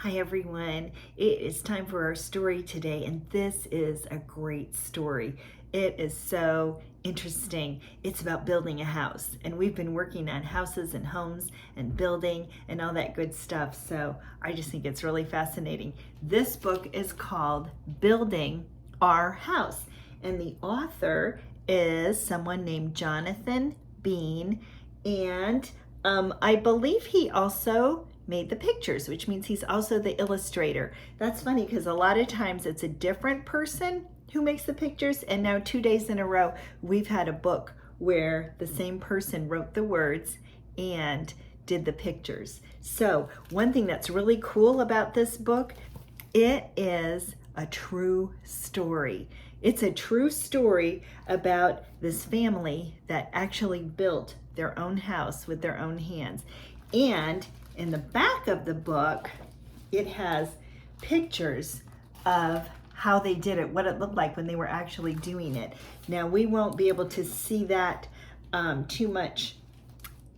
Hi everyone, it is time for our story today, and this is a great story. It is so interesting. It's about building a house, and we've been working on houses and homes and building and all that good stuff, so I just think it's really fascinating. This book is called Building Our House, and the author is someone named Jonathan Bean, and I believe he also made the pictures, which means he's also the illustrator. That's funny because a lot of times it's a different person who makes the pictures, and now 2 days in a row we've had a book where the same person wrote the words and did the pictures. So one thing that's really cool about this book, it is a true story. It's a true story about this family that actually built their own house with their own hands. And in the back of the book, it has pictures of how they did it, what it looked like when they were actually doing it. Now, we won't be able to see that too much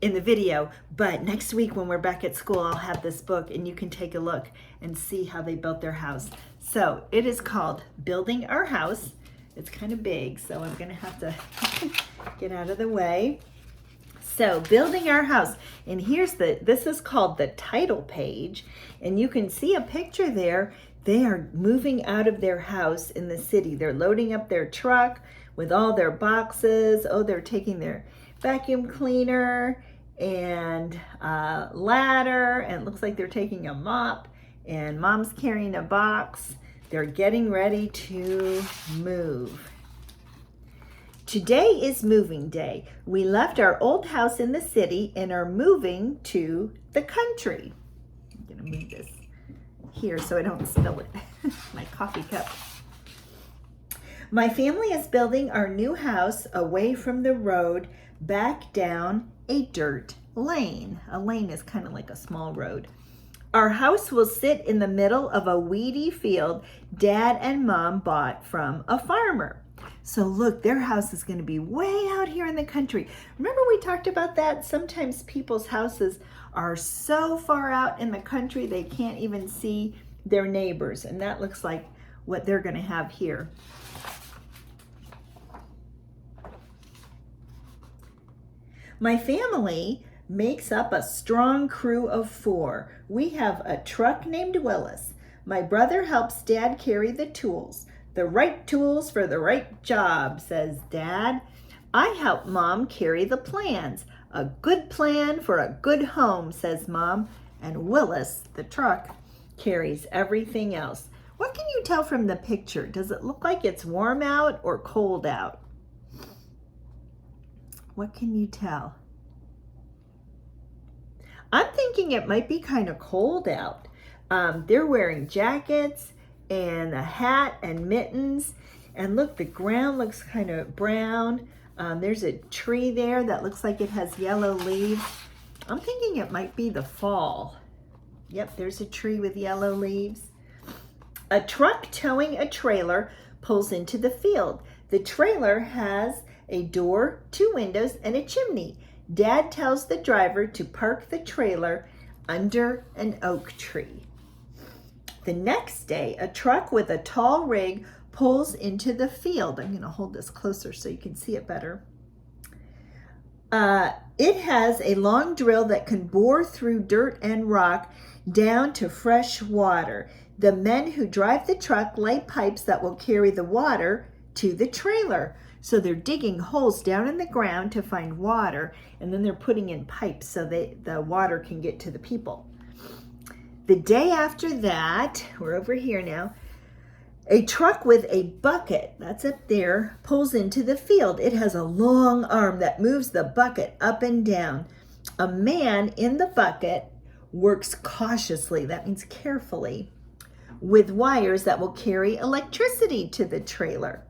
in the video, but next week when we're back at school, I'll have this book and you can take a look and see how they built their house. So it is called Building Our House. It's kind of big, so I'm gonna have to get out of the way. So Building Our House, and this is called the title page, and you can see a picture there. They are moving out of their house in the city. They're loading up their truck with all their boxes. Oh, they're taking their vacuum cleaner and ladder, and it looks like they're taking a mop, and mom's carrying a box. They're getting ready to move. Today is moving day. We left our old house in the city and are moving to the country. I'm gonna move this here so I don't spill it. My coffee cup. My family is building our new house away from the road, back down a dirt lane. A lane is kind of like a small road. Our house will sit in the middle of a weedy field Dad and Mom bought from a farmer. So look, their house is going to be way out here in the country. Remember we talked about that? Sometimes people's houses are so far out in the country they can't even see their neighbors. And that looks like what they're going to have here. My family makes up a strong crew of 4. We have a truck named Willis. My brother helps Dad carry the tools. The right tools for the right job, says Dad. I help Mom carry the plans. A good plan for a good home, says Mom. And Willis, the truck, carries everything else. What can you tell from the picture? Does it look like it's warm out or cold out? What can you tell? I'm thinking it might be kind of cold out. They're wearing jackets and a hat and mittens. And look, the ground looks kind of brown. There's a tree there that looks like it has yellow leaves. I'm thinking it might be the fall. Yep, there's a tree with yellow leaves. A truck towing a trailer pulls into the field. The trailer has a door, 2 windows, and a chimney. Dad tells the driver to park the trailer under an oak tree. The next day, a truck with a tall rig pulls into the field. I'm going to hold this closer so you can see it better. It has a long drill that can bore through dirt and rock down to fresh water. The men who drive the truck lay pipes that will carry the water to the trailer. So they're digging holes down in the ground to find water, and then they're putting in pipes so the water can get to the people. The day after that, we're over here now, a truck with a bucket, that's up there, pulls into the field. It has a long arm that moves the bucket up and down. A man in the bucket works cautiously, that means carefully, with wires that will carry electricity to the trailer.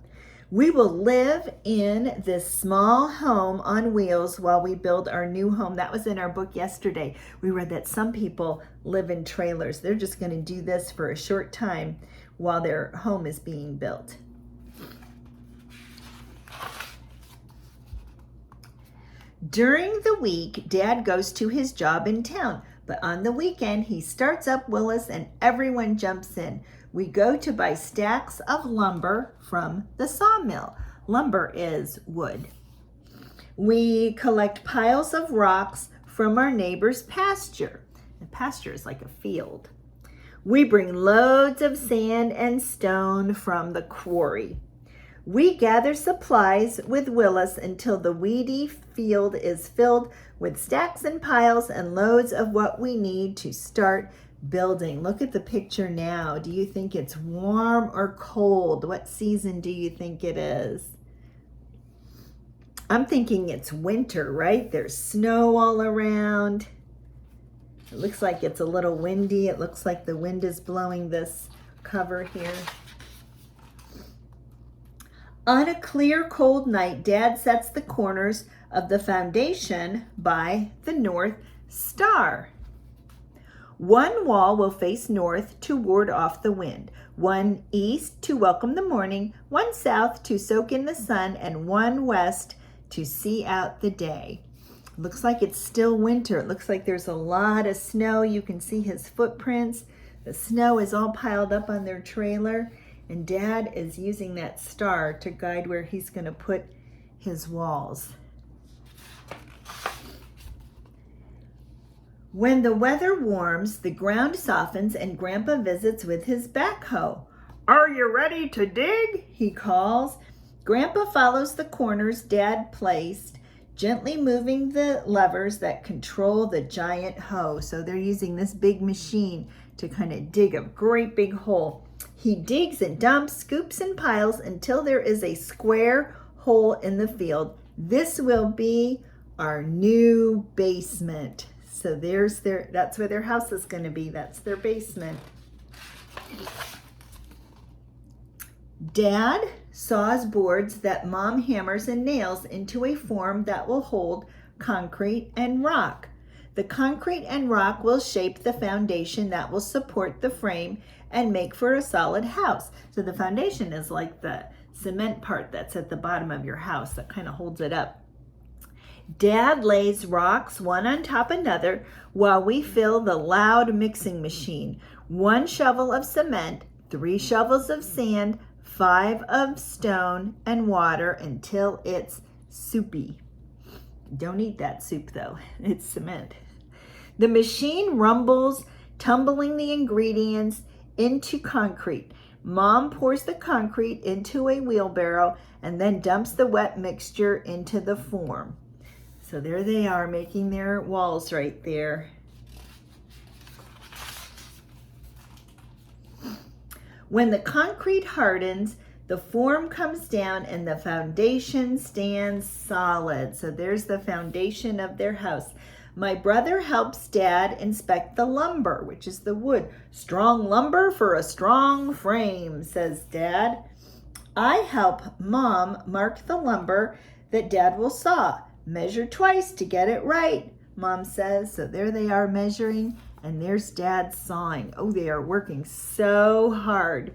We will live in this small home on wheels while we build our new home. That was in our book yesterday. We read that some people live in trailers. They're just going to do this for a short time while their home is being built. During the week, Dad goes to his job in town, But on the weekend, he starts up Willis and everyone jumps in. We go to buy stacks of lumber from the sawmill. Lumber is wood. We collect piles of rocks from our neighbor's pasture. The pasture is like a field. We bring loads of sand and stone from the quarry. We gather supplies with Willis until the weedy field is filled with stacks and piles and loads of what we need to start building. Look at the picture now. Do you think it's warm or cold? What season do you think it is? I'm thinking it's winter, right? There's snow all around. It looks like it's a little windy. It looks like the wind is blowing this cover here. On a clear, cold night, Dad sets the corners of the foundation by the North Star. One wall will face north to ward off the wind, one east to welcome the morning, one south to soak in the sun, and one west to see out the day. Looks like it's still winter. It looks like there's a lot of snow. You can see his footprints. The snow is all piled up on their trailer. And Dad is using that star to guide where he's going to put his walls. When the weather warms, the ground softens and Grandpa visits with his backhoe. "Are you ready to dig?" he calls. Grandpa follows the corners Dad placed, gently moving the levers that control the giant hoe. So they're using this big machine to kind of dig a great big hole. He digs and dumps, scoops and piles until there is a square hole in the field. This will be our new basement. So that's where their house is going to be. That's their basement. Dad saws boards that Mom hammers and nails into a form that will hold concrete and rock. The concrete and rock will shape the foundation that will support the frame and make for a solid house. So the foundation is like the cement part that's at the bottom of your house that kind of holds it up. Dad lays rocks one on top of another while we fill the loud mixing machine. 1 shovel of cement, 3 shovels of sand, 5 of stone and water until it's soupy. Don't eat that soup though, it's cement. The machine rumbles, tumbling the ingredients into concrete. Mom pours the concrete into a wheelbarrow and then dumps the wet mixture into the form. So there they are making their walls right there. When the concrete hardens, the form comes down and the foundation stands solid. So there's the foundation of their house. My brother helps Dad inspect the lumber, which is the wood. "Strong lumber for a strong frame," says Dad. I help Mom mark the lumber that Dad will saw. "Measure twice to get it right," Mom says. So there they are measuring, and there's Dad sawing. Oh, they are working so hard.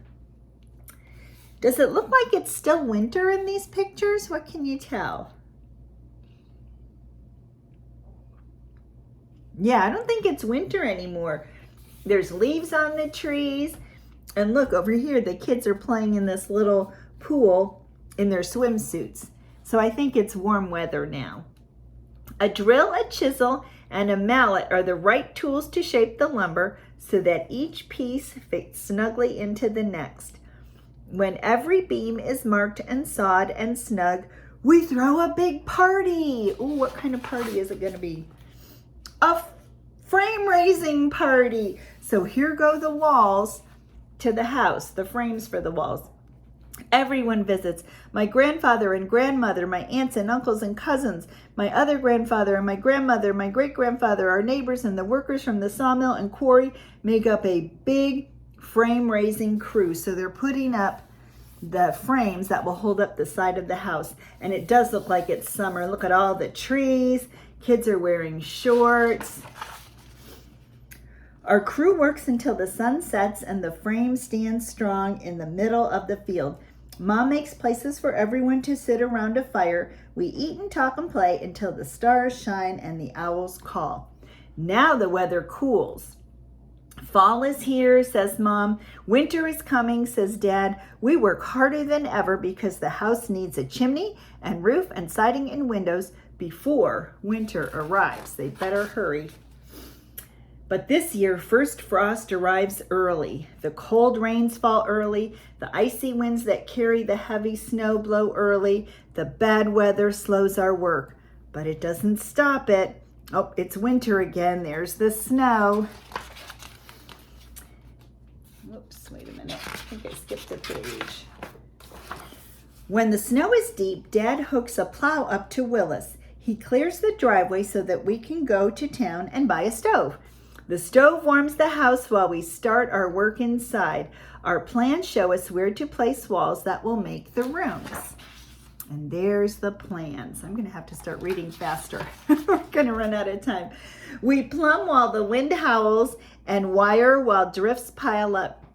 Does it look like it's still winter in these pictures? What can you tell? Yeah, I don't think it's winter anymore. There's leaves on the trees. And look, over here, the kids are playing in this little pool in their swimsuits. So I think it's warm weather now. A drill, a chisel, and a mallet are the right tools to shape the lumber so that each piece fits snugly into the next. When every beam is marked and sawed and snug, we throw a big party. Ooh, what kind of party is it going to be? A frame raising party. So here go the walls to the house, the frames for the walls. Everyone visits. My grandfather and grandmother, my aunts and uncles and cousins, my other grandfather and my grandmother, my great-grandfather, our neighbors, and the workers from the sawmill and quarry make up a big frame raising crew. So they're putting up the frames that will hold up the side of the house. And it does look like it's summer. Look at all the trees. Kids are wearing shorts. Our crew works until the sun sets and the frame stands strong in the middle of the field. Mom makes places for everyone to sit around a fire. We eat and talk and play until the stars shine and the owls call. Now the weather cools. Fall is here, says Mom. Winter is coming, says Dad. We work harder than ever because the house needs a chimney and roof and siding and windows before winter arrives. They better hurry. But this year, first frost arrives early. The cold rains fall early. The icy winds that carry the heavy snow blow early. The bad weather slows our work, but it doesn't stop it. Oh, it's winter again. There's the snow. Oops, wait a minute. I think I skipped a page. When the snow is deep, Dad hooks a plow up to Willis. He clears the driveway so that we can go to town and buy a stove. The stove warms the house while we start our work inside. Our plans show us where to place walls that will make the rooms. And there's the plans. I'm going to have to start reading faster. We're going to run out of time. We plumb while the wind howls and wire while drifts pile up.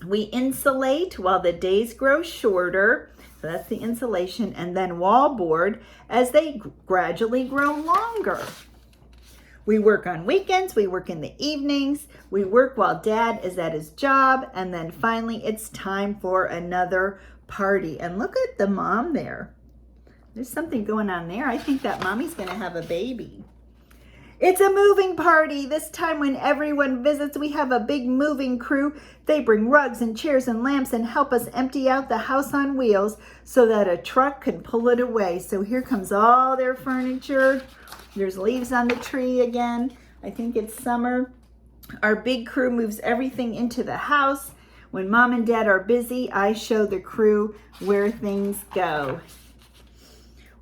We insulate while the days grow shorter. So that's the insulation. And then wallboard as they gradually grow longer. We work on weekends, we work in the evenings, we work while Dad is at his job, and then finally it's time for another party. And look at the mom there. There's something going on there. I think that mommy's gonna have a baby. It's a moving party. This time when everyone visits, we have a big moving crew. They bring rugs and chairs and lamps and help us empty out the house on wheels so that a truck can pull it away. So here comes all their furniture. There's leaves on the tree again. I think it's summer. Our big crew moves everything into the house. When Mom and Dad are busy, I show the crew where things go.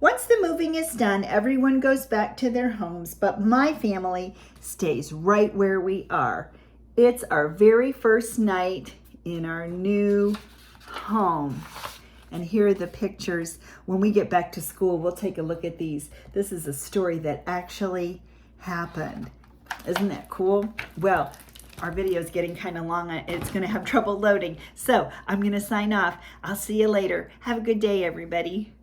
Once the moving is done, everyone goes back to their homes, but my family stays right where we are. It's our very first night in our new home. And here are the pictures. When we get back to school, we'll take a look at these. This is a story that actually happened. Isn't that cool? Well, our video is getting kind of long. It's going to have trouble loading. So I'm going to sign off. I'll see you later. Have a good day, everybody.